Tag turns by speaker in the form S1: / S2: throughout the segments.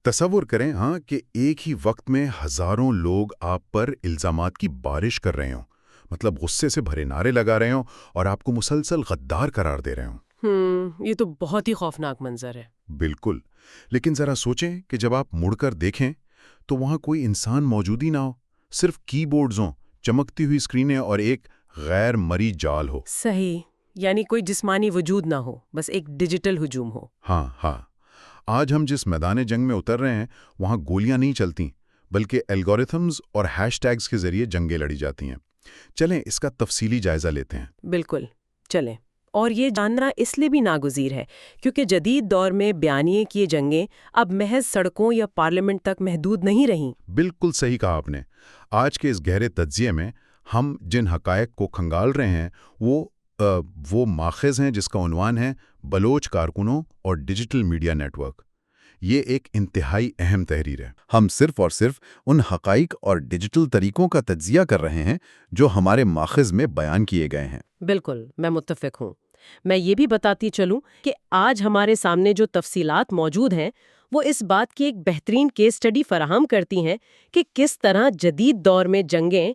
S1: تصور کریں ہاں کہ ایک ہی وقت میں ہزاروں لوگ آپ پر الزامات کی بارش کر رہے ہوں، مطلب غصے سے بھرے نعرے لگا رہے ہوں اور آپ کو مسلسل غدار قرار دے رہے ہوں۔
S2: یہ تو بہت ہی خوفناک منظر ہے۔
S1: بالکل، لیکن ذرا سوچیں کہ جب آپ مڑ کر دیکھیں تو وہاں کوئی انسان موجود ہی نہ ہو، صرف کی بورڈز ہوں، چمکتی ہوئی اسکرینیں اور ایک غیر مری جال ہو۔
S2: صحیح، یعنی کوئی جسمانی وجود نہ ہو، بس ایک ڈیجیٹل ہجوم ہو۔
S1: ہاں ہاں، آج ہم جس میدان جنگ میں اتر رہے ہیں وہاں گولیاں نہیں چلتیں، بلکہ الگورتھمز اور ہیش ٹیگز کے ذریعے جنگیں لڑی جاتی ہیں۔ چلیں اس کا تفصیلی جائزہ لیتے ہیں۔
S2: بالکل، چلیں۔ اور یہ جاننا اس لیے بھی ناگزیر ہے کیونکہ جدید دور میں بیانیے کی جنگیں اب محض سڑکوں یا پارلیمنٹ تک محدود نہیں رہیں۔
S1: بالکل صحیح کہا آپ نے۔ آج کے اس گہرے تجزیے میں ہم جن حقائق کو کھنگال رہے ہیں وہ ماخذ ہیں جس کا عنوان ہے بلوچ کارکنوں اور ڈیجیٹل میڈیا نیٹ ورک۔ یہ ایک انتہائی اہم تحریر ہے۔
S3: ہم صرف اور صرف ان حقائق اور ڈیجیٹل طریقوں کا تجزیہ کر رہے ہیں جو ہمارے ماخذ میں بیان کیے گئے ہیں۔
S2: بالکل، میں متفق ہوں۔ میں یہ بھی بتاتی چلوں کہ آج ہمارے سامنے جو تفصیلات موجود ہیں وہ اس بات کی ایک بہترین کیس اسٹڈی فراہم کرتی ہیں کہ کس طرح جدید دور میں جنگیں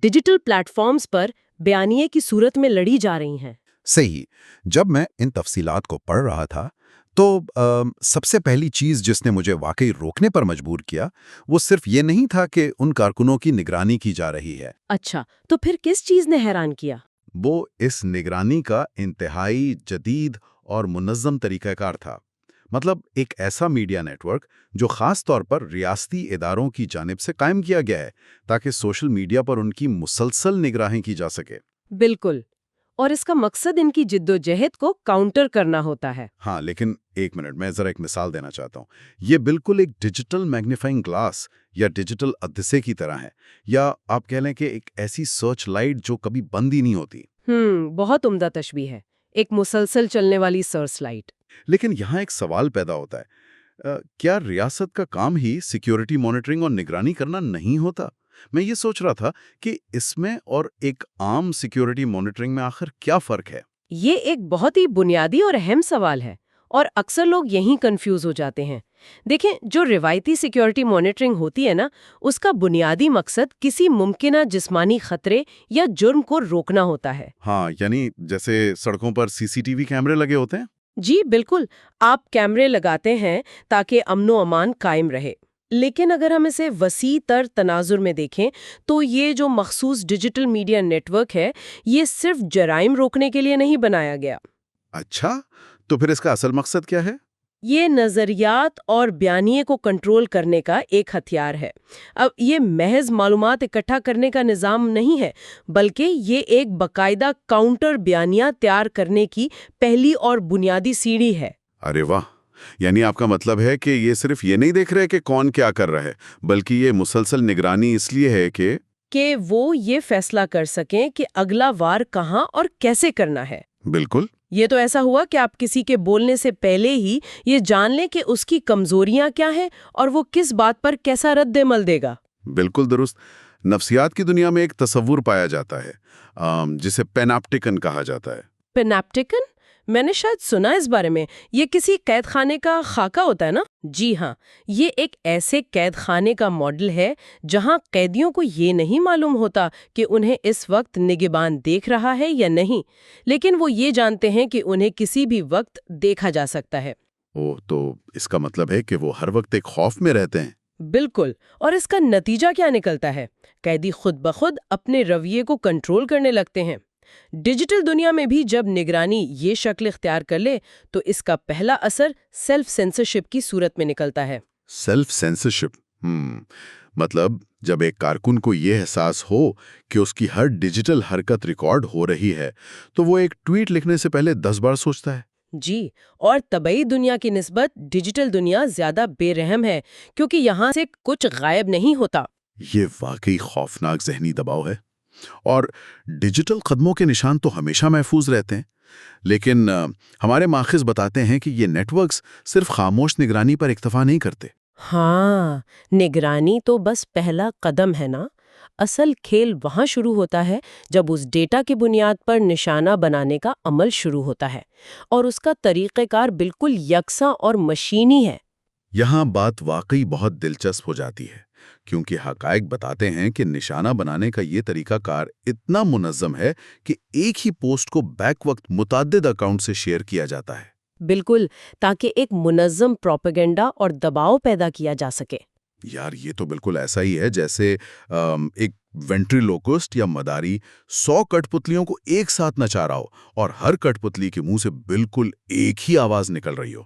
S2: ڈیجیٹل پلیٹ فارمز پر بیانیے کی صورت میں لڑی جا رہی ہیں۔
S3: صحیح، جب میں ان تفصیلات کو پڑھ رہا تھا تو سب سے پہلی چیز جس نے مجھے واقعی روکنے پر مجبور کیا وہ صرف یہ نہیں تھا کہ ان کارکنوں کی نگرانی کی جا رہی ہے۔
S2: اچھا، تو پھر کس چیز نے حیران کیا؟
S3: وہ اس نگرانی کا انتہائی جدید اور منظم طریقہ کار تھا۔ مطلب ایک ایسا میڈیا نیٹ ورک جو خاص طور پر ریاستی اداروں کی جانب سے قائم کیا گیا ہے تاکہ سوشل میڈیا پر ان کی مسلسل نگرانی کی جا سکے۔
S2: بالکل، اور اس کا مقصد ان کی جد و جہد کو کاؤنٹر کرنا ہوتا ہے۔
S3: ہاں، لیکن ایک منٹ، میں ذرا ایک مثال دینا چاہتا ہوں۔ یہ بالکل ایک ڈیجیٹل میگنیفائنگ گلاس یا ڈیجیٹل عدسے کی طرح ہے، یا آپ کہہ لیں کہ ایک ایسی سرچ لائٹ جو کبھی بند ہی نہیں ہوتی۔
S2: بہت عمدہ تشبیہ ہے، ایک مسلسل چلنے والی سرچ لائٹ۔
S3: لیکن یہاں ایک سوال پیدا ہوتا ہے، کیا ریاست کا کام ہی سیکیورٹی مانیٹرنگ اور نگرانی کرنا نہیں ہوتا؟ میں یہ سوچ رہا تھا کہ اس میں اور ایک عام سیکیورٹی مانیٹرنگ میں آخر کیا فرق ہے؟
S2: یہ ایک بہت ہی بنیادی اور اہم سوال ہے، اور اکثر لوگ یہیں کنفیوز ہو جاتے ہیں۔ دیکھیں، جو روایتی سیکیورٹی مانیٹرنگ ہوتی ہے نا، اس کا بنیادی مقصد کسی ممکنہ جسمانی خطرے یا جرم کو روکنا ہوتا ہے۔
S3: ہاں، یعنی جیسے سڑکوں پر سی سی ٹی وی کیمرے لگے ہوتے ہیں۔
S2: جی بالکل، آپ کیمرے لگاتے ہیں تاکہ امن و امان قائم رہے، لیکن اگر ہم اسے وسیع تر تناظر میں دیکھیں تو یہ جو مخصوص ڈیجیٹل میڈیا نیٹ ورک ہے یہ صرف جرائم روکنے کے لیے نہیں بنایا گیا۔
S3: اچھا، تو پھر اس کا اصل مقصد کیا ہے؟
S2: یہ نظریات اور بیانیے کو کنٹرول کرنے کا ایک ہتھیار ہے۔ اب یہ محض معلومات اکٹھا کرنے کا نظام نہیں ہے، بلکہ یہ ایک باقاعدہ کاؤنٹر بیانیہ تیار کرنے کی پہلی اور بنیادی سیڑھی ہے۔
S3: ارے واہ، یعنی آپ کا مطلب ہے کہ یہ صرف یہ نہیں دیکھ رہے کہ کون کیا کر رہا ہے، بلکہ یہ مسلسل نگرانی اس لیے ہے کہ
S2: وہ یہ فیصلہ کر سکیں کہ اگلا وار کہاں اور کیسے کرنا ہے۔
S3: بالکل۔
S2: یہ تو ایسا ہوا کہ آپ کسی کے بولنے سے پہلے ہی یہ جان لیں کہ اس کی کمزوریاں کیا ہیں اور وہ کس بات پر کیسا رد عمل دے گا۔
S3: بالکل درست۔ نفسیات کی دنیا میں ایک تصور پایا جاتا ہے جسے پیناپٹیکن کہا جاتا ہے۔
S2: پیناپٹیکن؟ میں نے شاید سنا اس بارے میں، یہ کسی قید خانے کا خاکہ ہوتا ہے نا؟ جی ہاں، یہ ایک ایسے قید خانے کا ماڈل ہے جہاں قیدیوں کو یہ نہیں معلوم ہوتا کہ انہیں اس وقت نگہبان دیکھ رہا ہے یا نہیں، لیکن وہ یہ جانتے ہیں کہ انہیں کسی بھی وقت دیکھا جا سکتا ہے۔
S3: تو اس کا مطلب ہے کہ وہ ہر وقت ایک خوف میں رہتے ہیں۔
S2: بالکل، اور اس کا نتیجہ کیا نکلتا ہے؟ قیدی خود بخود اپنے رویے کو کنٹرول کرنے لگتے ہیں۔ ڈیجیٹل دنیا میں بھی جب نگرانی یہ شکل اختیار کر لے تو اس کا پہلا اثر سیلف سینسرشپ کی صورت میں نکلتا ہے۔
S3: سیلف سینسرشپ، مطلب جب ایک کارکن کو یہ احساس ہو کہ اس کی ہر ڈیجیٹل حرکت ریکارڈ ہو رہی ہے تو وہ ایک ٹویٹ لکھنے سے پہلے 10 بار سوچتا ہے۔
S2: جی، اور طبعی دنیا کی نسبت ڈیجیٹل دنیا زیادہ بے رحم ہے کیونکہ یہاں سے کچھ غائب نہیں ہوتا۔
S3: یہ واقعی خوفناک ذہنی دباؤ ہے، اور ڈیجیٹل قدموں کے نشان تو ہمیشہ محفوظ رہتے ہیں، لیکن ہمارے ماخذ بتاتے ہیں کہ یہ نیٹ ورکس صرف خاموش نگرانی پر اکتفا نہیں کرتے۔
S2: ہاں، نگرانی تو بس پہلا قدم ہے نا۔ اصل کھیل وہاں شروع ہوتا ہے جب اس ڈیٹا کی بنیاد پر نشانہ بنانے کا عمل شروع ہوتا ہے، اور اس کا طریقہ کار بالکل یکساں اور مشینی ہے۔
S3: یہاں بات واقعی بہت دلچسپ ہو جاتی ہے، کیونکہ حقائق بتاتے ہیں کہ نشانہ بنانے کا یہ طریقہ کار اتنا منظم ہے کہ ایک ہی پوسٹ کو بیک وقت متعدد اکاؤنٹ سے شیئر کیا جاتا ہے۔
S2: بالکل، تاکہ ایک منظم پروپیگنڈا اور دباؤ پیدا کیا جا سکے۔
S3: یار یہ تو بالکل ایسا ہی ہے جیسے ایک وینٹریلوکسٹ یا مداری 100 کٹ پتلیوں کو ایک ساتھ نچا رہا ہو اور ہر کٹ پتلی کے منہ سے بالکل ایک ہی آواز نکل رہی ہو۔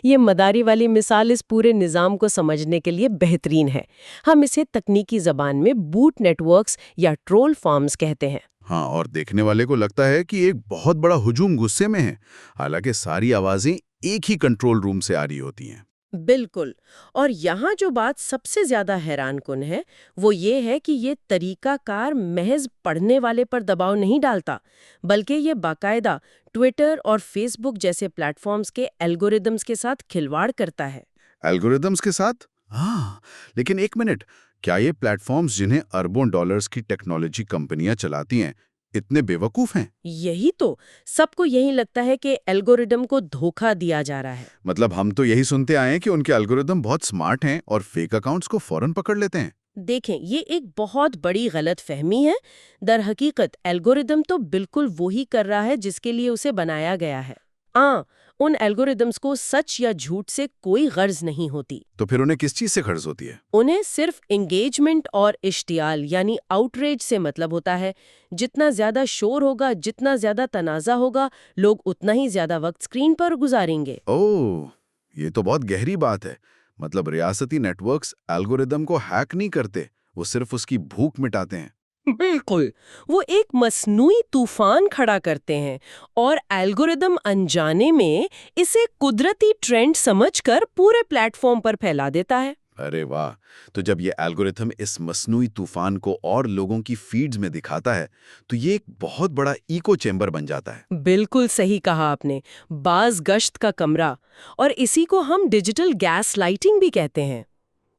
S2: یہ مداری والی مثال اس پورے نظام کو سمجھنے کے لیے بہترین ہے۔ ہم اسے تکنیکی زبان میں بوٹ نیٹ ورکس یا ٹرول فارمز کہتے ہیں۔
S3: ہاں، اور دیکھنے والے کو لگتا ہے کہ ایک بہت بڑا ہجوم غصے میں ہے، حالانکہ ساری آوازیں ایک ہی کنٹرول روم سے آ رہی ہوتی ہیں۔
S2: بالکل، اور یہاں جو بات سب سے زیادہ حیران کن ہے وہ یہ ہے کہ یہ طریقہ کار محض پڑھنے والے پر دباؤ نہیں ڈالتا، بلکہ یہ باقاعدہ ٹویٹر اور فیس بک جیسے پلیٹ فارمز کے الگوریدمز کے ساتھ کھلواڑ کرتا ہے۔
S3: الگوریدمز کے ساتھ؟ ہاں، لیکن ایک منٹ، کیا یہ پلیٹ فارمز جنہیں اربوں ڈالرز کی ٹیکنالوجی کمپنیاں چلاتی ہیں اتنے بے وقوف ہیں؟
S2: یہی تو، سب کو یہی لگتا ہے کہ الگوریدم کو دھوکہ دیا جا رہا ہے۔
S3: مطلب ہم تو یہی سنتے آئے ہیں کہ ان کے الگوریدم بہت سمارٹ ہیں اور فیک اکاؤنٹس کو فوراً پکڑ لیتے ہیں۔
S2: دیکھیں، یہ ایک بہت بڑی غلط فہمی ہے۔ در حقیقت الگوریدم تو بالکل وہی کر رہا ہے جس کے لیے اسے بنایا گیا ہے۔ ان الگوریدمز کو سچ یا جھوٹ سے کوئی غرض نہیں ہوتی۔
S3: تو پھر انہیں کس چیز سے غرض ہوتی ہے؟
S2: انہیں صرف انگیجمنٹ اور اشتعال یعنی آؤٹریج سے مطلب ہوتا ہے۔ جتنا زیادہ شور ہوگا، جتنا زیادہ تنازع ہوگا، لوگ اتنا ہی زیادہ وقت اسکرین پر گزاریں گے۔
S3: اوہ، یہ تو بہت گہری بات ہے۔ مطلب ریاستی نیٹ ورکس الگوریدم کو ہیک نہیں کرتے، وہ صرف اس کی بھوک مٹاتے ہیں۔
S2: بالکل، وہ ایک مصنوعی طوفان کھڑا کرتے ہیں اور الگوریدم انجانے میں اسے قدرتی ٹرینڈ سمجھ کر پورے پلیٹ فارم پر پھیلا دیتا ہے۔
S3: ارے واہ! تو جب یہ الگوریتھم اس مصنوعی طوفان کو اور لوگوں کی فیڈز میں دکھاتا ہے تو یہ ایک بہت بڑا ایکو چیمبر بن جاتا ہے۔
S2: بالکل صحیح کہا آپ نے، باز گشت کا کمرہ، اور اسی کو ہم ڈیجیٹل گیس لائٹنگ بھی کہتے ہیں۔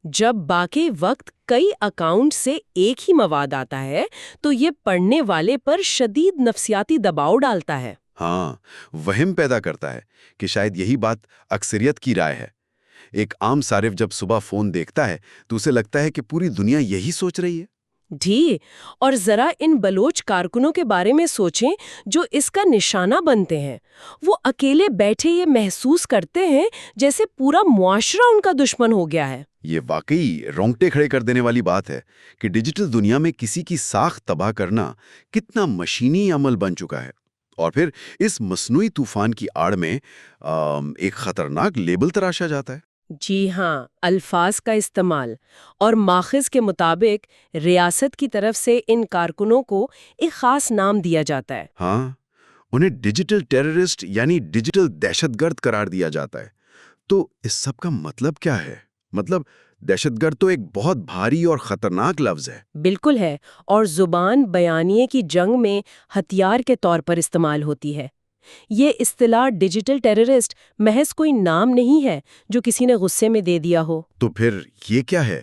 S2: جب باقی وقت کئی اکاؤنٹ سے ایک ہی مواد آتا ہے تو یہ پڑھنے والے پر شدید نفسیاتی دباؤ ڈالتا ہے۔
S3: ہاں، وہم پیدا کرتا ہے کہ شاید یہی بات اکثریت کی رائے ہے۔ ایک عام صارف جب صبح فون دیکھتا ہے تو اسے لگتا ہے کہ پوری دنیا یہی سوچ رہی ہے۔
S2: جی، اور ذرا ان بلوچ کارکنوں کے بارے میں سوچیں جو اس کا نشانہ بنتے ہیں۔ وہ اکیلے بیٹھے یہ محسوس کرتے ہیں جیسے پورا معاشرہ ان کا دشمن ہو گیا ہے۔
S3: یہ واقعی رونگٹے کھڑے کر دینے والی بات ہے کہ ڈیجیٹل دنیا میں کسی کی ساکھ تباہ کرنا کتنا مشینی عمل بن چکا ہے، اور پھر اس مصنوعی طوفان کی آڑ میں ایک خطرناک لیبل تراشا جاتا ہے۔
S2: جی ہاں، الفاظ کا استعمال، اور ماخذ کے مطابق ریاست کی طرف سے ان کارکنوں کو ایک خاص نام دیا جاتا ہے۔
S3: ہاں، انہیں ڈیجیٹل ٹیررسٹ یعنی ڈیجیٹل دہشت گرد قرار دیا جاتا ہے۔ تو اس سب کا مطلب کیا ہے؟ مطلب دہشت گرد تو ایک بہت بھاری اور خطرناک لفظ ہے۔
S2: بالکل ہے، اور زبان بیانیے کی جنگ میں ہتھیار کے طور پر استعمال ہوتی ہے۔ یہ اصطلاح ڈیجیٹل ٹیررسٹ محض کوئی نام نہیں ہے جو کسی نے غصے میں دے دیا ہو۔
S3: تو پھر یہ کیا ہے؟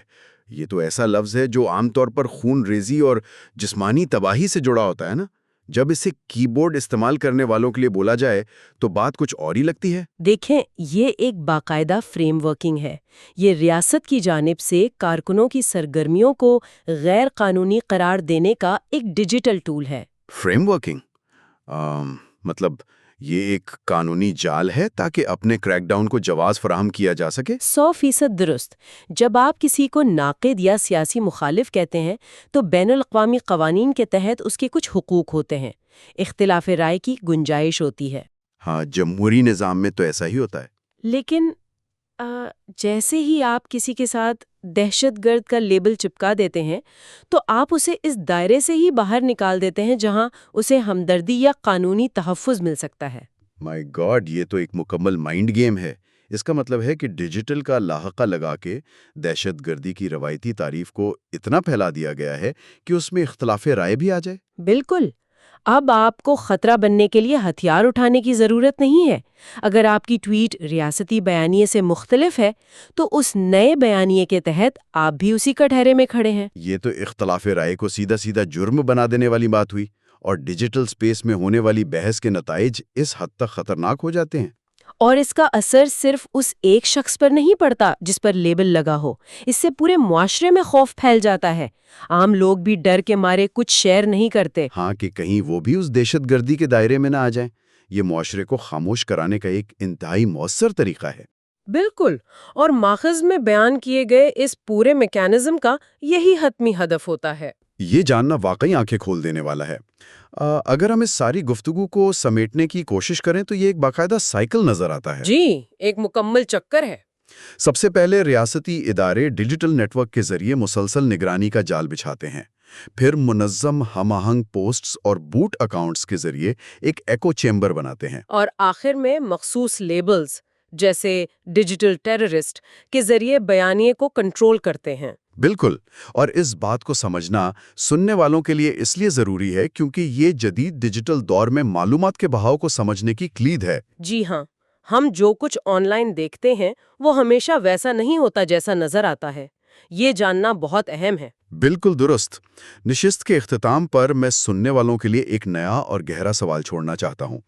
S3: یہ تو ایسا لفظ ہے جو عام طور پر خون ریزی اور جسمانی تباہی سے جڑا ہوتا ہے نا؟ جب اسے کی بورڈ استعمال کرنے والوں کے لیے بولا جائے تو بات کچھ اور ہی لگتی ہے۔
S2: دیکھیں، یہ ایک باقاعدہ فریم ورکنگ ہے۔ یہ ریاست کی جانب سے کارکنوں کی سرگرمیوں کو غیر قانونی قرار دینے کا ایک ڈیجیٹل ٹول ہے۔
S3: فریم ورکنگ مطلب یہ ایک قانونی جال ہے تاکہ اپنے کریک ڈاؤن کو جواز فراہم کیا جا سکے۔
S2: 100% درست۔ جب آپ کسی کو ناقد یا سیاسی مخالف کہتے ہیں تو بین الاقوامی قوانین کے تحت اس کے کچھ حقوق ہوتے ہیں، اختلاف رائے کی گنجائش ہوتی ہے۔
S3: ہاں، جمہوری نظام میں تو ایسا ہی ہوتا ہے۔
S2: لیکن جیسے ہی آپ کسی کے ساتھ دہشت گرد کا لیبل چپکا دیتے ہیں تو آپ اسے اس دائرے سے ہی باہر نکال دیتے ہیں جہاں اسے ہمدردی یا قانونی تحفظ مل سکتا ہے۔
S3: مائی گاڈ، یہ تو ایک مکمل مائنڈ گیم ہے۔ اس کا مطلب ہے کہ ڈیجیٹل کا لاحقہ لگا کے دہشت گردی کی روایتی تعریف کو اتنا پھیلا دیا گیا ہے کہ اس میں اختلاف رائے بھی آ جائے۔
S2: بالکل، اب آپ کو خطرہ بننے کے لیے ہتھیار اٹھانے کی ضرورت نہیں ہے۔ اگر آپ کی ٹویٹ ریاستی بیانیے سے مختلف ہے تو اس نئے بیانیے کے تحت آپ بھی اسی کٹہرے میں کھڑے ہیں۔
S3: یہ تو اختلاف رائے کو سیدھا سیدھا جرم بنا دینے والی بات ہوئی، اور ڈیجیٹل سپیس میں ہونے والی بحث کے نتائج اس حد تک خطرناک ہو جاتے ہیں۔
S2: اور اس کا اثر صرف اس ایک شخص پر نہیں پڑتا جس پر لیبل لگا ہو، اس سے پورے معاشرے میں خوف پھیل جاتا ہے۔ عام لوگ بھی ڈر کے مارے کچھ شیئر نہیں کرتے۔
S3: ہاں، کہ کہیں وہ بھی اس دہشت گردی کے دائرے میں نہ آ جائیں۔ یہ معاشرے کو خاموش کرانے کا ایک انتہائی مؤثر طریقہ ہے۔
S2: بالکل، اور ماخذ میں بیان کیے گئے اس پورے میکانزم کا یہی حتمی ہدف ہوتا ہے۔
S3: یہ جاننا واقعی آنکھیں کھول دینے والا ہے۔ اگر ہم اس ساری گفتگو کو سمیٹنے کی کوشش کریں تو یہ ایک باقاعدہ سائیکل نظر آتا ہے۔
S2: جی، ایک مکمل چکر ہے۔
S3: سب سے پہلے ریاستی ادارے ڈیجیٹل نیٹ ورک کے ذریعے مسلسل نگرانی کا جال بچھاتے ہیں، پھر منظم ہم آہنگ پوسٹس اور بوٹ اکاؤنٹس کے ذریعے ایک ایکو چیمبر بناتے ہیں،
S2: اور آخر میں مخصوص لیبلز جیسے ڈیجیٹل ٹیررسٹ کے ذریعے بیانیے کو کنٹرول کرتے ہیں۔
S3: بالکل، اور اس بات کو سمجھنا سننے والوں کے لیے اس لیے ضروری ہے کیونکہ یہ جدید ڈیجیٹل دور میں معلومات کے بہاؤ کو سمجھنے کی کلید ہے۔
S2: جی ہاں، ہم جو کچھ آن لائن دیکھتے ہیں وہ ہمیشہ ویسا نہیں ہوتا جیسا نظر آتا ہے، یہ جاننا بہت اہم ہے۔
S3: بالکل درست۔ نشست کے اختتام پر میں سننے والوں کے لیے ایک نیا اور گہرا سوال چھوڑنا چاہتا ہوں۔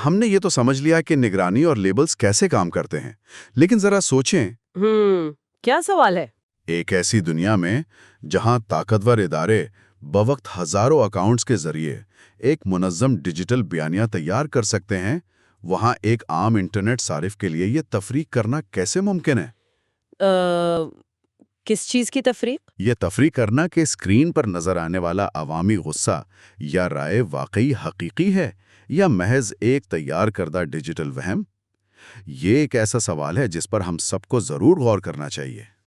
S3: ہم نے یہ تو سمجھ لیا کہ نگرانی اور لیبلز کیسے کام کرتے ہیں، لیکن ذرا سوچیں،
S2: کیا سوال ہے؟
S3: ایک ایسی دنیا میں جہاں طاقتور ادارے بوقت ہزاروں اکاؤنٹس کے ذریعے ایک منظم ڈیجیٹل بیانیہ تیار کر سکتے ہیں، وہاں ایک عام انٹرنیٹ صارف کے لیے یہ تفریق کرنا کیسے ممکن ہے؟
S2: کس چیز کی تفریق؟
S3: یہ تفریق کرنا کہ اسکرین پر نظر آنے والا عوامی غصہ یا رائے واقعی حقیقی ہے یا محض ایک تیار کردہ ڈیجیٹل وہم؟ یہ ایک ایسا سوال ہے جس پر ہم سب کو ضرور غور کرنا چاہیے۔